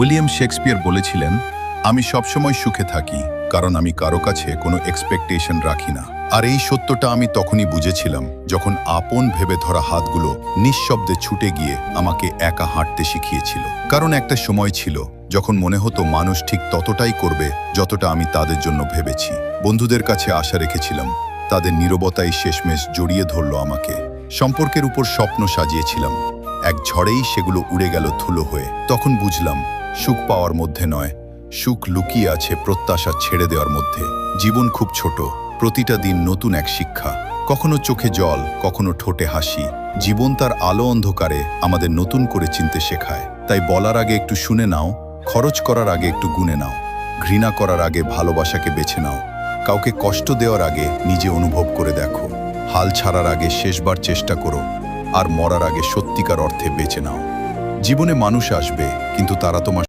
William Shakespeare বলেছিলেন, আমি সবসময় সুখে থাকি কারণ আমি কারো কাছে কোনো এক্সপেকটেশন রাখি না। আর এই সত্যটা আমি তখনই বুঝেছিলাম যখন আপন ভেবে ধরা হাতগুলো নিঃশব্দে ছুটে গিয়ে আমাকে একা হাঁটতে শিখিয়েছিল। কারণ একটা সময় ছিল যখন মনে হতো মানুষ ঠিক ততটাই করবে যতটা আমি তাদের জন্য ভেবেছি। বন্ধুদের কাছে আশা রেখেছিলাম, তাদের নীরবতাই শেষমেশ জড়িয়ে ধরল আমাকে। সম্পর্কের উপর স্বপ্ন সাজিয়েছিলাম, এক ঝড়েই সেগুলো উড়ে গেল ধুলো হয়ে। তখন বুঝলাম, সুখ পাওয়ার মধ্যে নয়, সুখ লুকিয়ে আছে প্রত্যাশা ছেড়ে দেওয়ার মধ্যে। জীবন খুব ছোট, প্রতিটা দিন নতুন এক শিক্ষা। কখনো চোখে জল, কখনো ঠোঁটে হাসি। জীবন তার আলো অন্ধকারে আমাদের নতুন করে চিনতে শেখায়। তাই বলার আগে একটু শুনে নাও, খরচ করার আগে একটু গুনে নাও, ঘৃণা করার আগে ভালোবাসাকে বেছে নাও, কাউকে কষ্ট দেওয়ার আগে নিজে অনুভব করে দেখো, হাল ছাড়ার আগে শেষবার চেষ্টা করো, আর মরার আগে সত্যিকার অর্থে বেঁচে নাও। জীবনে মানুষ আসবে, কিন্তু তারা তোমার